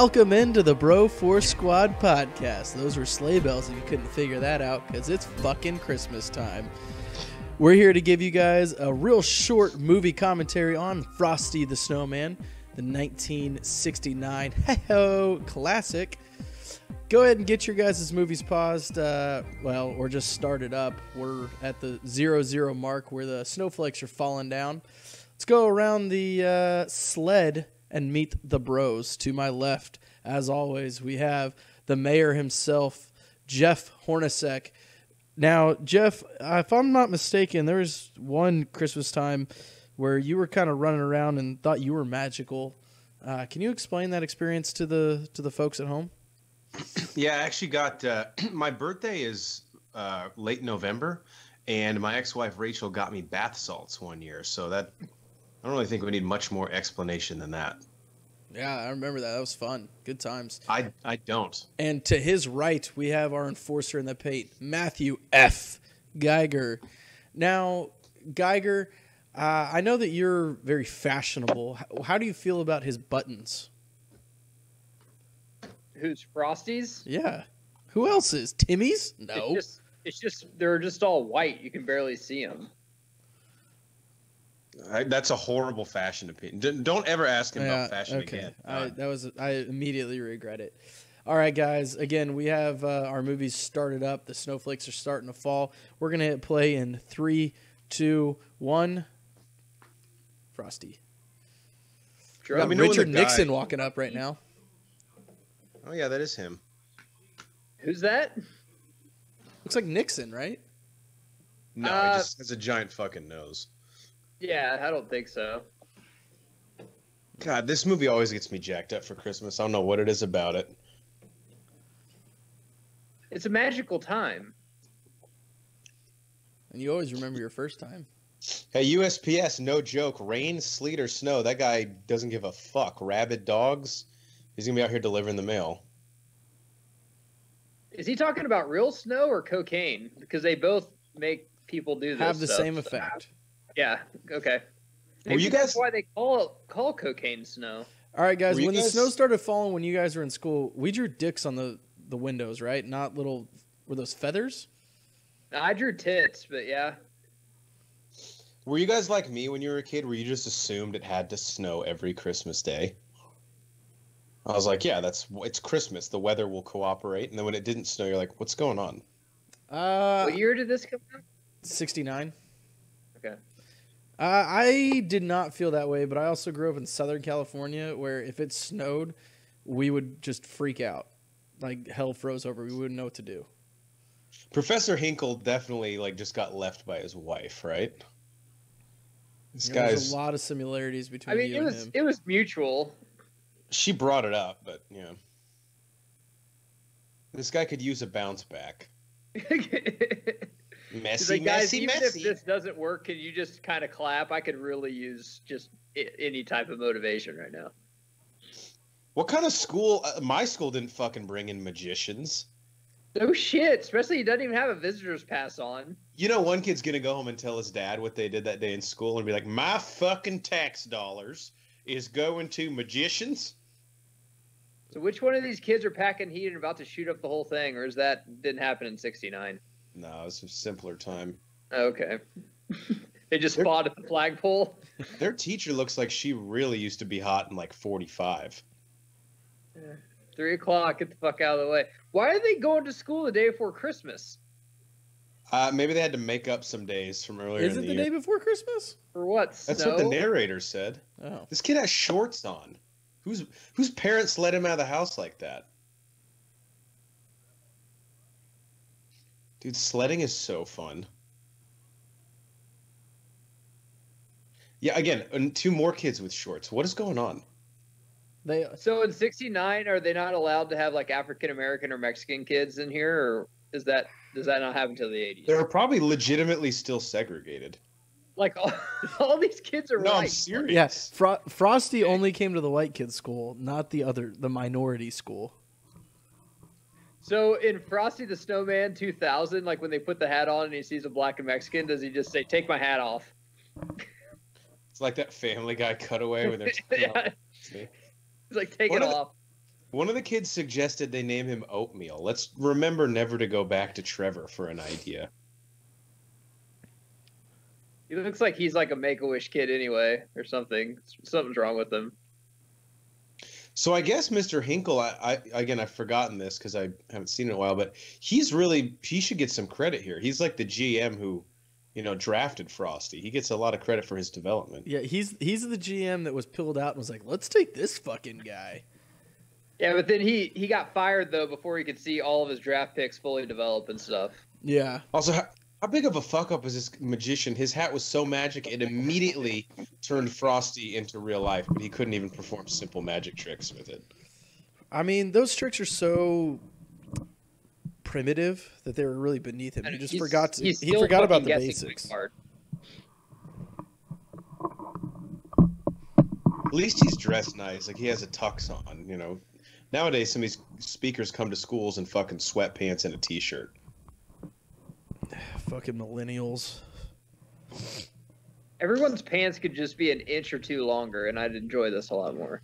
Welcome into the Bro Force Squad podcast. Those were sleigh bells if you couldn't figure that out, because it's fucking Christmas time. We're here to give you guys a real short movie commentary on Frosty the Snowman, the 1969 hey-ho classic. Go ahead and get your guys' movies paused, or just started up. We're at the 0-0 mark where the snowflakes are falling down. Let's go around the sled and meet the bros. To my left, as always, we have the mayor himself, Jeff Hornacek. Now, Jeff, if I'm not mistaken, there was one Christmas time where you were kind of running around and thought you were magical. Can you explain that experience to the folks at home? Yeah, I actually got my birthday is late November, and my ex-wife Rachel got me bath salts one year. So that I don't really think we need much more explanation than that. Yeah, I remember that. That was fun. Good times. I don't. And to his right, we have our enforcer in the paint, Matthew F. Geiger. Now, Geiger, I know that you're very fashionable. How do you feel about his buttons? Who's Frosty's? Yeah. Who else is? Timmy's? No. It's just they're just all white. You can barely see them. That's a horrible fashion opinion. Don't ever ask him about fashion again. I immediately regret it. All right, guys. Again, we have our movies started up. The snowflakes are starting to fall. We're going to hit play in 3, 2, 1. Frosty. Sure. Richard Nixon walking up right now. Oh, yeah, that is him. Who's that? Looks like Nixon, right? No, he just has a giant fucking nose. Yeah, I don't think so. God, this movie always gets me jacked up for Christmas. I don't know what it is about it. It's a magical time. And you always remember your first time. Hey, USPS, no joke. Rain, sleet, or snow, that guy doesn't give a fuck. Rabid dogs, he's going to be out here delivering the mail. Is he talking about real snow or cocaine? Because they both make people do this. Have the same effect. Yeah, okay. Maybe that's why they call cocaine snow. All right, guys, when the snow started falling when you guys were in school, we drew dicks on the windows, right? Not little, were those feathers? I drew tits, but yeah. Were you guys like me when you were a kid, where you just assumed it had to snow every Christmas day? I was like, yeah, it's Christmas. The weather will cooperate. And then when it didn't snow, you're like, what's going on? What year did this come out? 69. Okay. I did not feel that way, but I also grew up in Southern California, where if it snowed, we would just freak out. Like hell froze over. We wouldn't know what to do. Professor Hinkle definitely just got left by his wife, right? There's a lot of similarities between you and him. It was mutual. She brought it up, but yeah. This guy could use a bounce back. Messy, guys, messy. If this doesn't work, can you just kind of clap? I could really use just any type of motivation right now. What kind of school? My school didn't fucking bring in magicians. No shit. Especially he doesn't even have a visitor's pass on. You know, one kid's gonna go home and tell his dad what they did that day in school and be like, my fucking tax dollars is going to magicians. So which one of these kids are packing heat and about to shoot up the whole thing, or didn't happen in 69? No, it's a simpler time. Okay. They just fought at the flagpole? Their teacher looks like she really used to be hot in 45. 3 o'clock, get the fuck out of the way. Why are they going to school the day before Christmas? Maybe they had to make up some days from earlier in the year. Is it the day before Christmas? For what, That's what the narrator said. Oh. This kid has shorts on. Whose parents let him out of the house like that? Dude, sledding is so fun. Yeah, again, 2 more kids with shorts. What is going on? So in 69, are they not allowed to have African American or Mexican kids in here, or does that not happen until the 80s? They're probably legitimately still segregated. All these kids are No, white. I'm serious. Yes, Frosty only came to the white kids' school, not the minority school. So in Frosty the Snowman 2000, when they put the hat on and he sees a black and Mexican, does he just say, "Take my hat off"? It's like that Family Guy cutaway where they're Yeah. He's like, take it off. One of the kids suggested they name him Oatmeal. Let's remember never to go back to Trevor for an idea. He looks like he's like a Make-A-Wish kid anyway, or something. Something's wrong with him. So I guess Mr. Hinkle, I've forgotten this because I haven't seen it in a while, but he should get some credit here. He's like the GM who, drafted Frosty. He gets a lot of credit for his development. Yeah, he's the GM that was pulled out and was like, let's take this fucking guy. Yeah, but then he got fired, though, before he could see all of his draft picks fully develop and stuff. Yeah. Also, how big of a fuck-up is this magician? His hat was so magic, it immediately turned Frosty into real life, but he couldn't even perform simple magic tricks with it. I mean, those tricks are so primitive that they were really beneath him. He forgot about the basics. At least he's dressed nice. Like, he has a tux on, Nowadays, some of these speakers come to schools in fucking sweatpants and a t-shirt. Fucking millennials. Everyone's pants could just be an inch or two longer, and I'd enjoy this a lot more.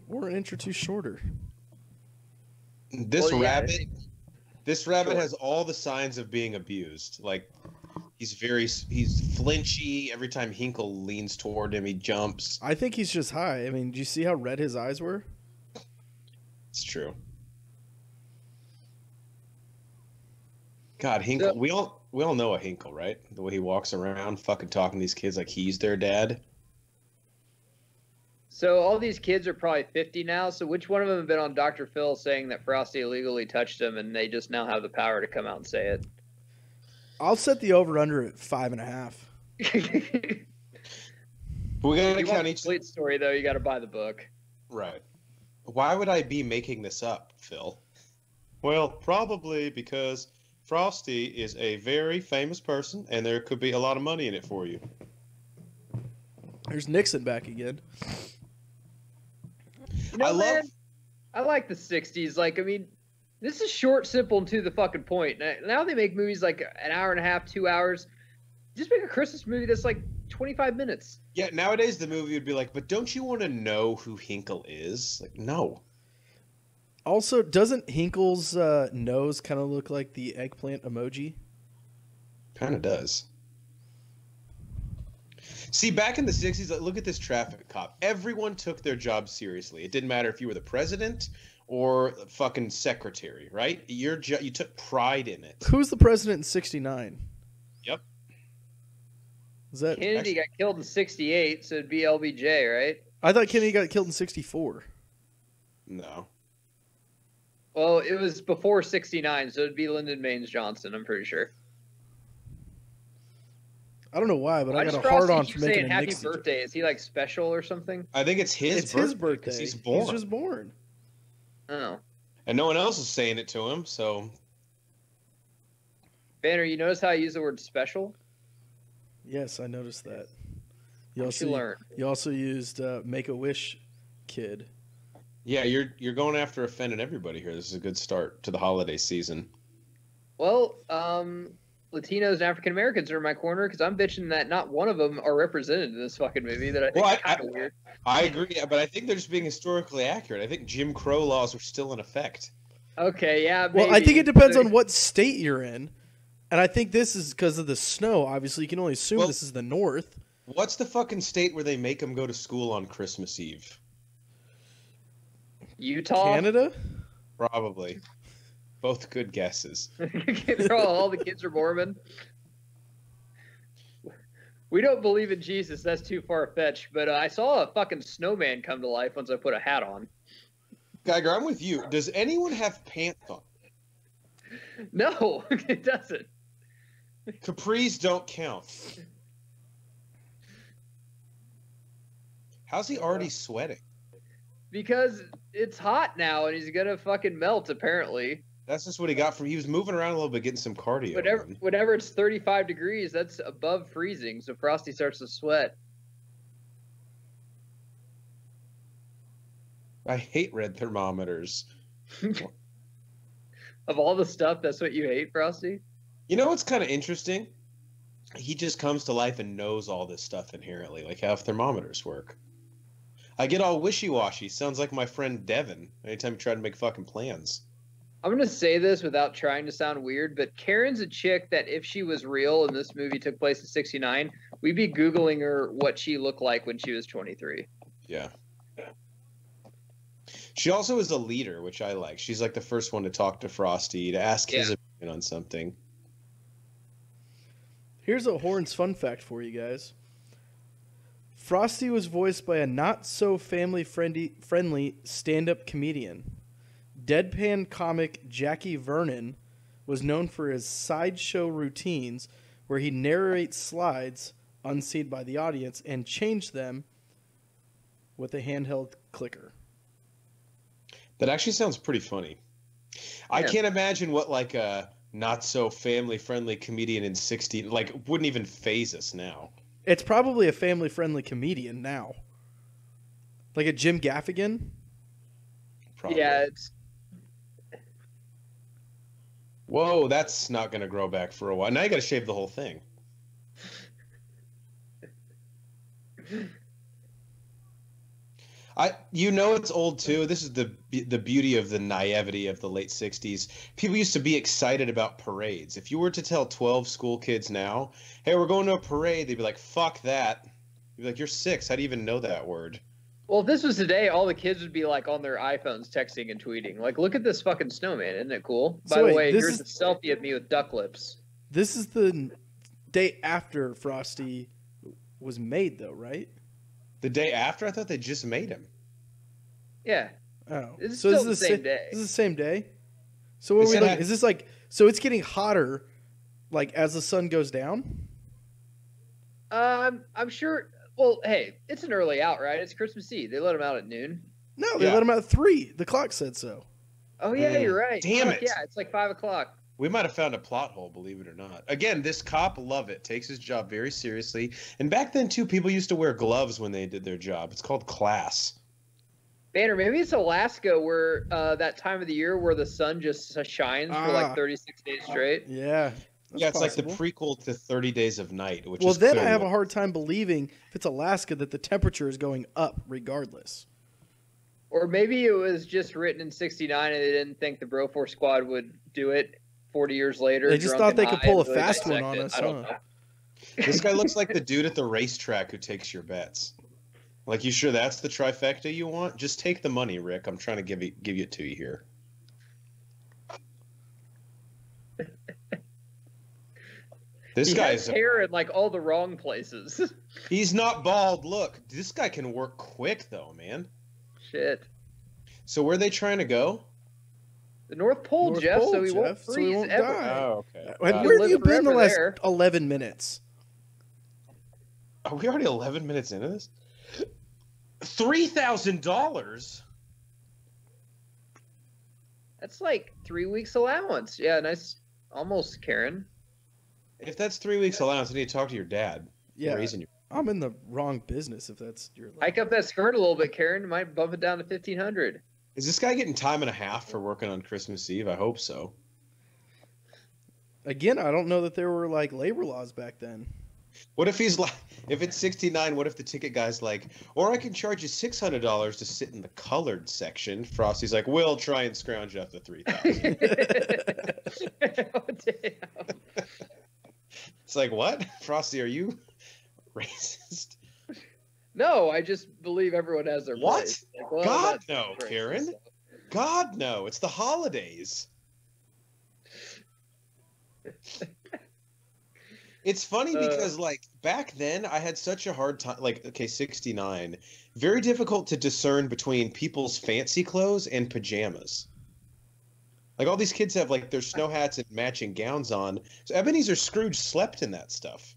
Or an inch or two shorter. This rabbit has all the signs of being abused. Like, he's flinchy. Every time Hinkle leans toward him, he jumps. I think he's just high. I mean, do you see how red his eyes were? It's true. God, Hinkle. So, we all know a Hinkle, right? The way he walks around, fucking talking to these kids like he's their dad. So all these kids are probably 50 now. So which one of them have been on Dr. Phil saying that Frosty illegally touched them, and they just now have the power to come out and say it? I'll set the over/under at 5.5. But we gotta count each complete story, though. You got to buy the book. Right. Why would I be making this up, Phil? Well, probably because Frosty is a very famous person, and there could be a lot of money in it for you. There's Nixon back again. I like the 60s. Like, I mean, this is short, simple, and to the fucking point. Now they make movies like an hour and a half, 2 hours. Just make a Christmas movie that's like 25 minutes. Yeah, nowadays the movie would be like, but don't you want to know who Hinkle is? Like, no. Also, doesn't Hinkle's nose kind of look like the eggplant emoji? Kind of does. See, back in the 60s, look at this traffic cop. Everyone took their job seriously. It didn't matter if you were the president or the fucking secretary, right? You took pride in it. Who's the president in 69? Yep. Is that Kennedy got killed in 68, so it'd be LBJ, right? I thought Kennedy got killed in 64. No. Well, it was before 69, so it'd be Lyndon Baines Johnson, I'm pretty sure. I don't know why, but I got a hard on for making a happy Nixon birthday. Is he like special or something? I think it's his birthday. His birthday. He's born. He's just born. Oh. And no one else is saying it to him, so. Banner, you notice how I use the word special? Yes, I noticed that. You also used Make-A-Wish kid. Yeah, you're going after offending everybody here. This is a good start to the holiday season. Well, Latinos and African Americans are in my corner because I'm bitching that not one of them are represented in this fucking movie. That I think is kind of weird. I agree, but I think they're just being historically accurate. I think Jim Crow laws are still in effect. Okay, yeah. Well, I think it depends on what state you're in, and I think this is because of the snow. Obviously, you can only assume this is the North. What's the fucking state where they make them go to school on Christmas Eve? Utah? Canada? Probably. Both good guesses. all the kids are Mormon. We don't believe in Jesus. That's too far-fetched. But I saw a fucking snowman come to life once I put a hat on. Geiger, I'm with you. Does anyone have pants on? No, it doesn't. Capris don't count. How's he already sweating? Because it's hot now and he's gonna fucking melt, apparently. That's just what he got from. He was moving around a little bit, getting some cardio. Whenever it's 35 degrees, that's above freezing. So Frosty starts to sweat. I hate red thermometers. Of all the stuff, that's what you hate, Frosty? You know what's kind of interesting? He just comes to life and knows all this stuff inherently, like how thermometers work. I get all wishy-washy. Sounds like my friend Devin. Anytime you try to make fucking plans. I'm gonna say this without trying to sound weird, but Karen's a chick that if she was real and this movie took place in '69, we'd be Googling her what she looked like when she was 23. Yeah. She also is a leader, which I like. She's like the first one to talk to Frosty, to ask his opinion on something. Here's a Horns fun fact for you guys. Frosty was voiced by a not-so-family-friendly stand-up comedian. Deadpan comic Jackie Vernon was known for his sideshow routines where he narrates slides unseen by the audience and change them with a handheld clicker. That actually sounds pretty funny. Yeah. I can't imagine what like a not so family friendly comedian in 16 like wouldn't even phase us now. It's probably a family friendly comedian now. Like a Jim Gaffigan? Probably. Yeah, it's whoa, that's not gonna grow back for a while. Now you gotta shave the whole thing. You know it's old too. This is the beauty of the naivety of the late 60s. People used to be excited about parades. If you were to tell 12 school kids now, hey, we're going to a parade, they'd be like, fuck that. You'd be like, you're 6. How do you even know that word? Well, if this was today, all the kids would be like on their iPhones texting and tweeting. Like, look at this fucking snowman. Isn't it cool? By the way, here's a selfie of me with duck lips. This is the day after Frosty was made, though, right? The day after? I thought they just made him. Yeah. Oh. It's so still the same day. This is the same day? So what are we looking? Is this like... So it's getting hotter, like, as the sun goes down? I'm sure... Well, hey, it's an early out, right? It's Christmas Eve. They let them out at noon. No, they let them out at 3. The clock said so. Oh, yeah, you're right. Damn it. Yeah, it's like 5 o'clock. We might have found a plot hole, believe it or not. Again, this cop, love it, takes his job very seriously. And back then, too, people used to wear gloves when they did their job. It's called class. Banner, maybe it's Alaska where that time of the year where the sun just shines for like 36 days straight. Yeah. Yeah, it's possible. Like the prequel to 30 Days of Night. Which well, then I have a hard time believing, if it's Alaska, that the temperature is going up regardless. Or maybe it was just written in '69 and they didn't think the Broforce Squad would do it 40 years later. They just thought they could pull a fast one on us. I don't know. This guy looks like the dude at the racetrack who takes your bets. Like, you sure that's the trifecta you want? Just take the money, Rick. I'm trying to give it to you here. This guy's hair in like all the wrong places. He's not bald. Look, this guy can work quick though, man. Shit. So where are they trying to go? The North Pole, Jeff. So he won't freeze ever. Oh, okay. Where have you been the last 11 minutes? Are we already 11 minutes into this? $3,000. That's like 3 weeks allowance. Yeah, nice. Almost, Karen. If that's 3 weeks allowance, I need to talk to your dad. Yeah, I'm in the wrong business if that's your... Hike up that skirt a little bit, Karen. Might bump it down to 1,500. Is this guy getting time and a half for working on Christmas Eve? I hope so. Again, I don't know that there were like labor laws back then. What if he's like, if it's 69, what if the ticket guy's like, or I can charge you $600 to sit in the colored section? Frosty's like, we'll try and scrounge up the $3,000. Oh, damn. It's like, what? Frosty, are you racist? No, I just believe everyone has their what? place. Like, well, God, no, Karen. God, no. It's the holidays. It's funny because, like, back then I had such a hard time. Like, okay, 69. Very difficult to discern between people's fancy clothes and pajamas. Like, all these kids have, like, their snow hats and matching gowns on. So Ebenezer Scrooge slept in that stuff.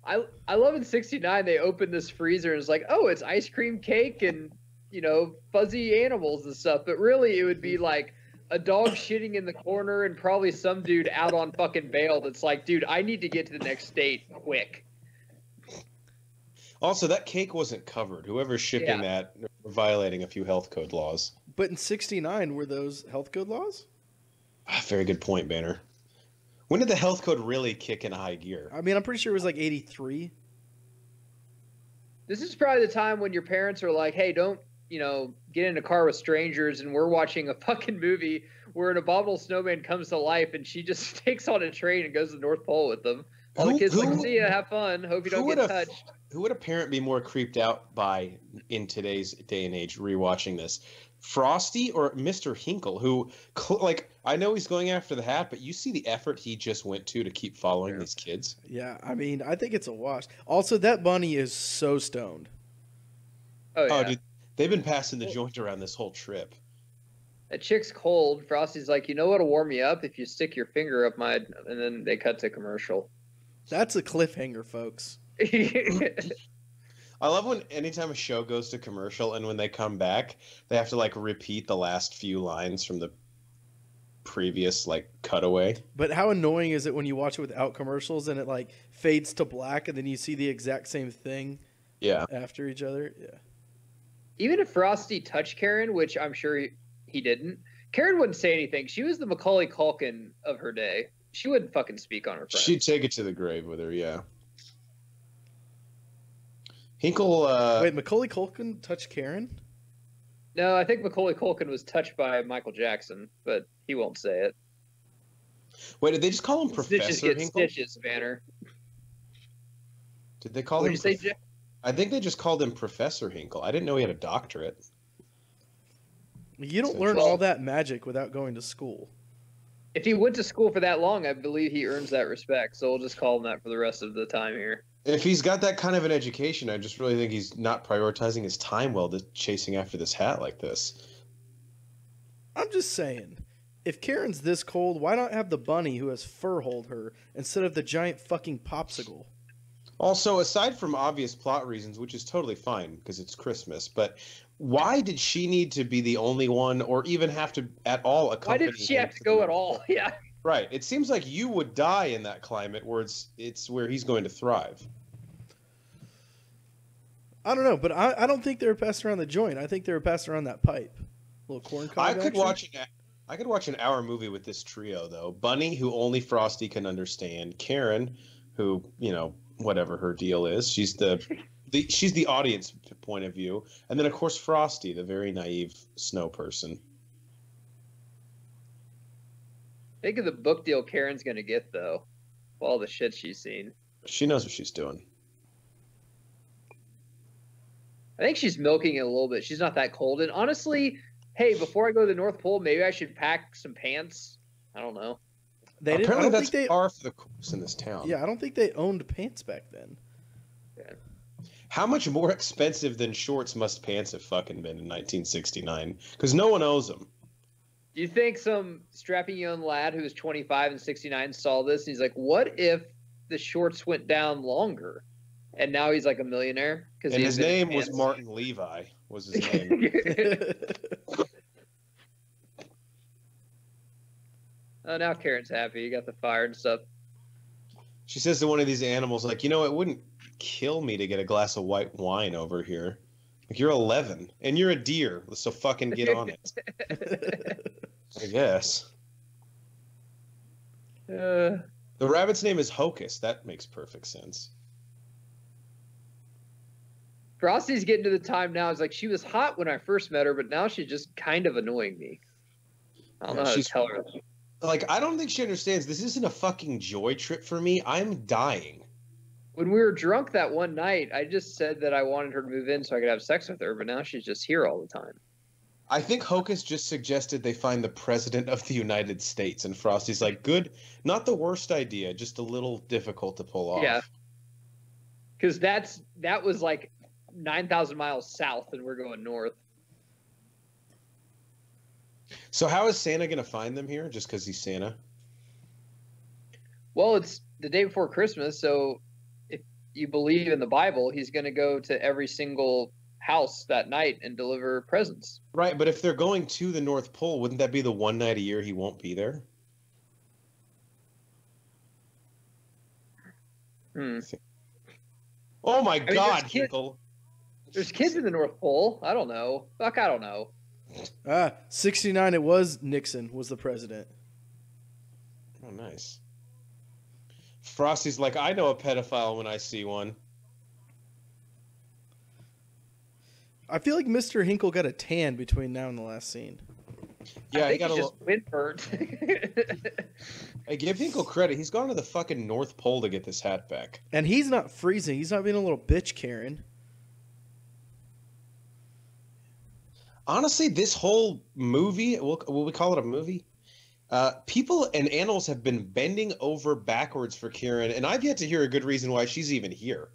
I love in 69 they opened this freezer and it's like, oh, it's ice cream cake and, you know, fuzzy animals and stuff. But really it would be like a dog shitting in the corner and probably some dude out on fucking bail that's like, dude, I need to get to the next state quick. Also, that cake wasn't covered. Whoever's shipping that violating a few health code laws. But in 69, were those health code laws? Very good point, Banner. When did the health code really kick in high gear? I mean, I'm pretty sure it was like 83. This is probably the time when your parents are like, "Hey, don't get in a car with strangers," and we're watching a fucking movie where an abominable snowman comes to life, and she just takes on a train and goes to the North Pole with them. All the kids like, "See ya, have fun. Hope you don't get touched." Who would a parent be more creeped out by in today's day and age rewatching this? Frosty or Mr. Hinkle, who, I know he's going after the hat, but you see the effort he just went to keep following these kids? Yeah, I mean, I think it's a wash. Also, that bunny is so stoned. Oh, yeah. Oh, dude, they've been passing the joint around this whole trip. That chick's cold. Frosty's like, "You know what'll warm you up if you stick your finger up my..." And then they cut to commercial. That's a cliffhanger, folks. I love when anytime a show goes to commercial and when they come back, they have to repeat the last few lines from the previous cutaway. But how annoying is it when you watch it without commercials and it fades to black and then you see the exact same thing after each other? Yeah. Even if Frosty touched Karen, which I'm sure he didn't, Karen wouldn't say anything. She was the Macaulay Culkin of her day. She wouldn't fucking speak on her friend. She'd take it to the grave with her, yeah. Hinkle. Wait, Macaulay Culkin touched Karen? No, I think Macaulay Culkin was touched by Michael Jackson, but he won't say it. Wait, did they just call him Professor Stitches get Hinkle? stitches, Banner. Did they call him? I think they just called him Professor Hinkle. I didn't know he had a doctorate. You don't learn all that magic without going to school. If he went to school for that long, I believe he earns that respect. So we'll just call him that for the rest of the time here. If he's got that kind of an education, I just really think he's not prioritizing his time well to chasing after this hat like this. I'm just saying, if Karen's this cold, why not have the bunny who has fur hold her instead of the giant fucking popsicle? Also, aside from obvious plot reasons, which is totally fine because it's Christmas, but why did she need to be the only one or even have to at all accompany him? Why did she have to go at all? Yeah. Right. It seems like you would die in that climate where it's where he's going to thrive. I don't know, but I don't think they were passing around the joint. I think they were passing around that pipe. Little corn cob I could action. watch an hour movie with this trio though. Bunny, who only Frosty can understand. Karen, who, whatever her deal is. She's she's the audience point of view. And then of course Frosty, the very naive snow person. Think of the book deal Karen's gonna get though. All the shit she's seen. She knows what she's doing. I think she's milking it a little bit. She's not that cold. And honestly, hey, before I go to the North Pole, maybe I should pack some pants. I don't know. Apparently that's par for the course in this town. Yeah, I don't think they owned pants back then. Yeah. How much more expensive than shorts must pants have fucking been in 1969? Because no one owes them. Do you think some strapping young lad who was 25 and 69 saw this and he's like, what if the shorts went down longer? And now he's like a millionaire? And his name was Martin Levi, was his name. Oh, now Karen's happy. You got the fire and stuff. She says to one of these animals, it wouldn't kill me to get a glass of white wine over here. You're 11, and you're a deer, so fucking get on it. I guess. The rabbit's name is Hocus. That makes perfect sense. Frosty's getting to the time now. It's like, she was hot when I first met her, but now she's just kind of annoying me. I don't know how to tell her. I don't think she understands. This isn't a fucking joy trip for me. I'm dying. When we were drunk that one night, I just said that I wanted her to move in so I could have sex with her, but now she's just here all the time. I think Hocus just suggested they find the President of the United States, and Frosty's like, good, not the worst idea, just a little difficult to pull off. Yeah. Because that was 9,000 miles south, and we're going north. So how is Santa going to find them here, just because he's Santa? Well, it's the day before Christmas, so if you believe in the Bible, he's going to go to every single house that night and deliver presents. Right, but if they're going to the North Pole, wouldn't that be the one night a year he won't be there? Oh my God, Hinkle. There's kids in the North Pole. I don't know. Fuck, I don't know. 69, it was Nixon was the president. Oh, nice. Frosty's like, I know a pedophile when I see one. I feel like Mr. Hinkle got a tan between now and the last scene. Yeah, I he think got a he's little. just windburnt. I give Hinkle credit. He's gone to the fucking North Pole to get this hat back. And he's not freezing. He's not being a little bitch, Karen. Honestly, this whole movie, will we call it a movie? People and animals have been bending over backwards for Kieran, and I've yet to hear a good reason why she's even here.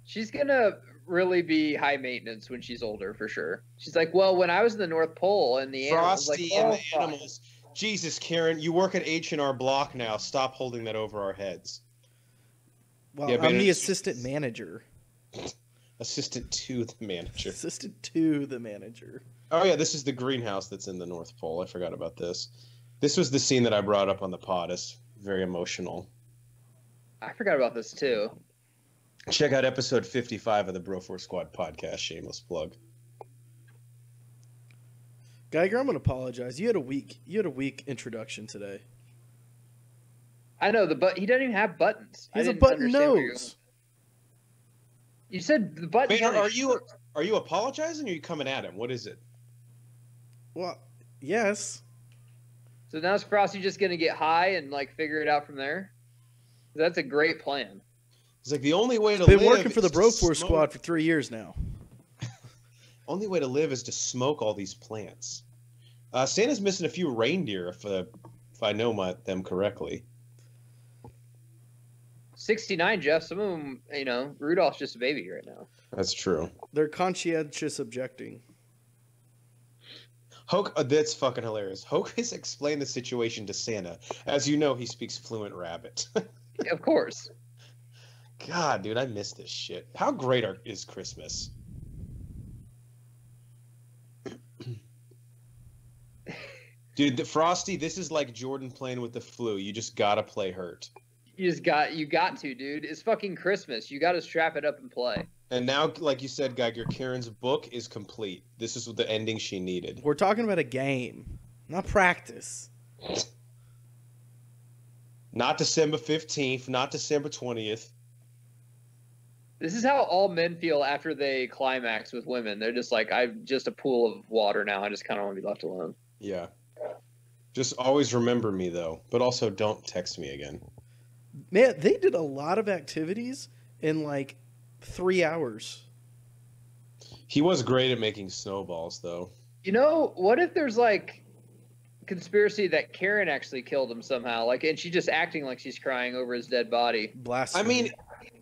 She's gonna really be high maintenance when she's older, for sure. She's like, well, when I was in the North Pole and the animals, Frosty like, and oh, the animals. Jesus, Karen, you work at H&R Block now. Stop holding that over our heads. Well, Yeah, I'm the it's- assistant manager. Assistant to the manager. Assistant to the manager. Oh, yeah, this is the greenhouse that's in the North Pole. I forgot about this. This was the scene that I brought up on the pod. It's very emotional. I forgot about this too. Check out episode 55 of the Bro4 Squad podcast. Shameless plug. Geiger, I'm gonna apologize. You had a weak introduction today. I know but he doesn't even have buttons. He has I a didn't button understand where nose. You said the button. Wait, are you apologizing or are you coming at him? What is it? Well, yes. So now is Frosty just gonna get high and like figure it out from there? That's a great plan. It's like the only way to Been live working for the is to Bro4 smoke. Squad for 3 years now. Only way to live is to smoke all these plants. Santa's missing a few reindeer, if I know them correctly. 69, Jeff. Some of them, Rudolph's just a baby right now. That's true. They're conscientious objecting. Hoke, that's fucking hilarious. Hoke has explained the situation to Santa. As you know, he speaks fluent rabbit. Of course. God, dude, I miss this shit. How great is Christmas? Dude, Frosty, this is like Jordan playing with the flu. You just gotta play hurt. You got to, dude. It's fucking Christmas. You got to strap it up and play. And now, like you said, Geiger, Karen's book is complete. This is the ending she needed. We're talking about a game, not practice. Not December 15th, not December 20th. This is how all men feel after they climax with women. They're just like, I'm just a pool of water now. I just kind of want to be left alone. Yeah. Just always remember me, though. But also don't text me again. Man, they did a lot of activities in like 3 hours. He was great at making snowballs, though. What if there's like conspiracy that Karen actually killed him somehow? Like, and she's just acting like she's crying over his dead body. Blasphemy. I mean,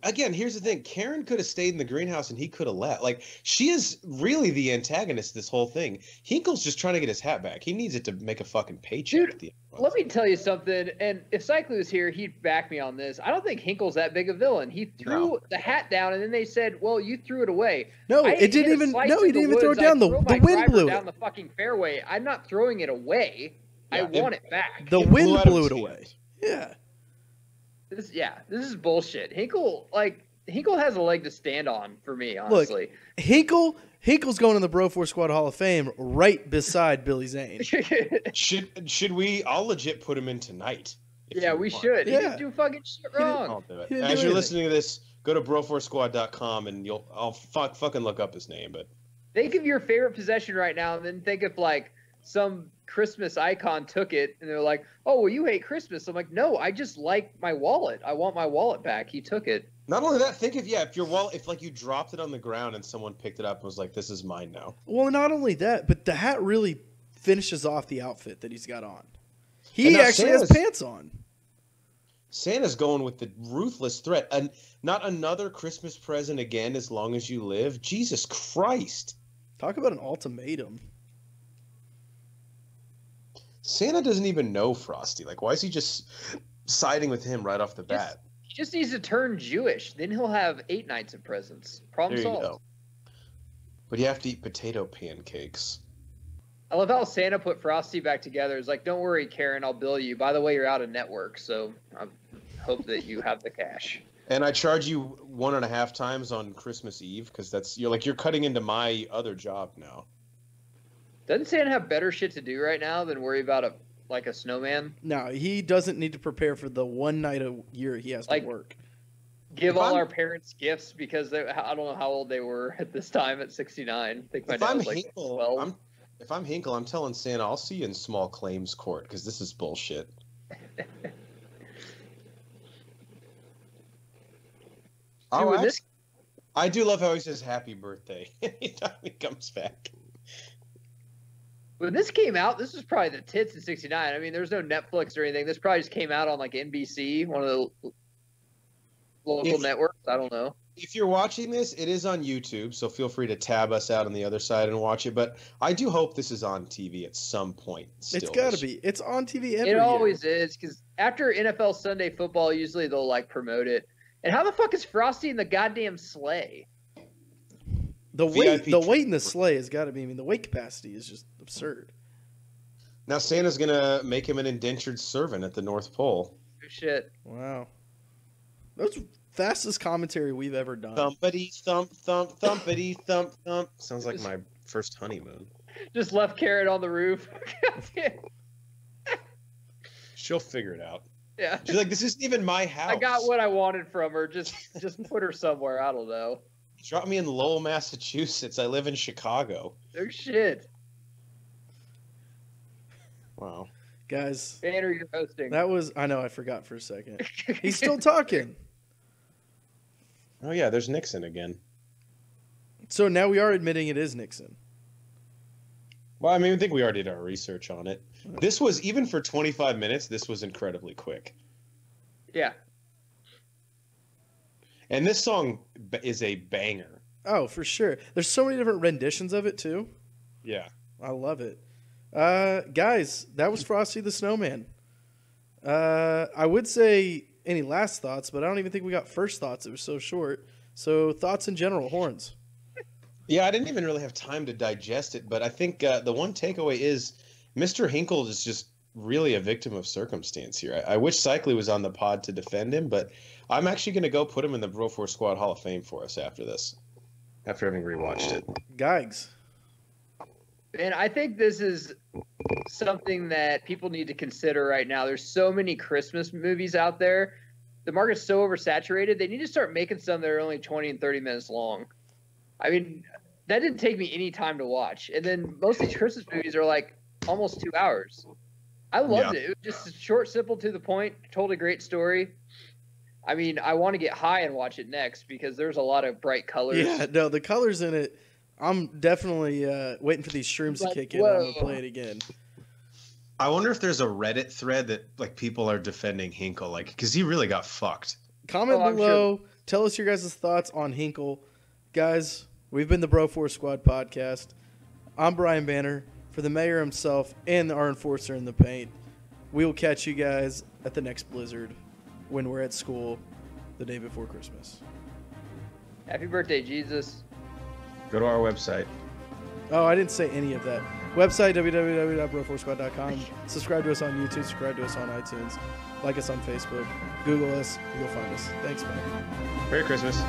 again, here's the thing. Karen could have stayed in the greenhouse and he could have left. Like, she is really the antagonist of this whole thing. Hinkle's just trying to get his hat back. He needs it to make a fucking paycheck. Dude, at the end of the let month. me tell you something, and if Cyclo was here, he'd back me on this. I don't think Hinkle's that big a villain. He threw the hat down, and then they said, well, you threw it away. No, I it didn't hit a even. slice No, he in the didn't even throw it woods. down. I The threw my wind driver blew down it. the fucking fairway. I'm not throwing it away. Yeah, I want it back. The It wind out of blew his it hand. away. Yeah. This is bullshit. Hinkle has a leg to stand on for me, honestly. Hinkle's going in the Bro4 Squad Hall of Fame right beside Billy Zane. Should we? I'll legit put him in tonight. if Yeah, you we want. should. He Yeah. didn't do fucking shit wrong. I'll do it. He didn't do As you're anything. listening to this, go to bro4squad.com and I'll fucking look up his name. But Think of your favorite possession right now, and then think if like some Christmas icon took it, and they're like, "Oh, well, you hate Christmas." I'm like, "No, I just like my wallet. I want my wallet back." He took it. not only that, think of if your wallet, if like you dropped it on the ground and someone picked it up and was like, "This is mine now." Well, not only that, but the hat really finishes off the outfit that he's got on. And He now actually has Santa's- pants on. Santa's going with the ruthless threat, and not another Christmas present again as long as you live. Jesus Christ. Talk about an ultimatum. Santa doesn't even know Frosty. Like, why is he just siding with him right off the bat? He just needs to turn Jewish. Then he'll have 8 nights of presents. Problem There you solved. go. But you have to eat potato pancakes. I love how Santa put Frosty back together. It's like, don't worry, Karen, I'll bill you. By the way, you're out of network, so I hope that you have the cash. And I charge you 1.5 times on Christmas Eve because you're cutting into my other job now. Doesn't Santa have better shit to do right now than worry about a snowman? No, he doesn't need to prepare for the one night a year he has to Like- work. give all our parents gifts because I don't know how old they were at this time at 69. I think my dad was like 12. If I'm Hinkle, I'm telling Santa, I'll see you in small claims court because this is bullshit. I do love how he says happy birthday anytime he comes back. When this came out, this was probably the tits in 69. I mean, there was no Netflix or anything. This probably just came out on like NBC, one of the local networks. I don't know. If you're watching this, it is on YouTube, so feel free to tab us out on the other side and watch it. But I do hope this is on TV at some point. It's got to be. It's on TV every year. It always is, because after NFL Sunday Football, usually they'll like promote it. And how the fuck is Frosty in the goddamn sleigh? The weight in the sleigh has got to be. I mean, the weight capacity is just absurd. Now Santa's gonna make him an indentured servant at the North Pole. Oh, shit! Wow, that's the fastest commentary we've ever done. Thumpity thump thump thumpity thump thump. Sounds like my first honeymoon. Just left Carrot on the roof. She'll figure it out. Yeah. She's like, this isn't even my house. I got what I wanted from her. Just put her somewhere. I don't know. Drop me in Lowell, Massachusetts. I live in Chicago. Oh, shit. Wow. Guys. Banner, you're hosting. I know, I forgot for a second. He's still talking. Oh, yeah, there's Nixon again. So now we are admitting it is Nixon. Well, I mean, I think we already did our research on it. This was, even for 25 minutes, this was incredibly quick. Yeah. And this song is a banger. Oh, for sure. There's so many different renditions of it, too. Yeah. I love it. Guys, that was Frosty the Snowman. I would say any last thoughts, but I don't even think we got first thoughts. It was so short. So thoughts in general, Horns. Yeah, I didn't even really have time to digest it, but I think the one takeaway is Mr. Hinkle is just really a victim of circumstance here. I wish Cycly was on the pod to defend him, but I'm actually going to go put him in the Bro Force Squad Hall of Fame for us after this, after having rewatched it. Geigs. And I think this is something that people need to consider right now. There's so many Christmas movies out there. The market's so oversaturated. They need to start making some that are only 20 and 30 minutes long. I mean, that didn't take me any time to watch. And then most of these Christmas movies are like almost 2 hours. I loved it. It was just short, simple, to the point. Told a great story. I mean, I want to get high and watch it next because there's a lot of bright colors. Yeah, no, the colors in it. I'm definitely waiting for these shrooms to kick in. I'm going to play it again. I wonder if there's a Reddit thread that like people are defending Hinkle, like, because he really got fucked. Comment below. Sure. Tell us your guys' thoughts on Hinkle. Guys, we've been the Bro Force Squad podcast. I'm Brian Banner for the mayor himself and our enforcer in the paint. We will catch you guys at the next blizzard when we're at school the day before Christmas. Happy birthday, Jesus. Go to our website. Oh, I didn't say any of that. Website, www.broforcesquad.com. Subscribe to us on YouTube. Subscribe to us on iTunes. Like us on Facebook. Google us. You'll find us. Thanks, man. Merry Christmas.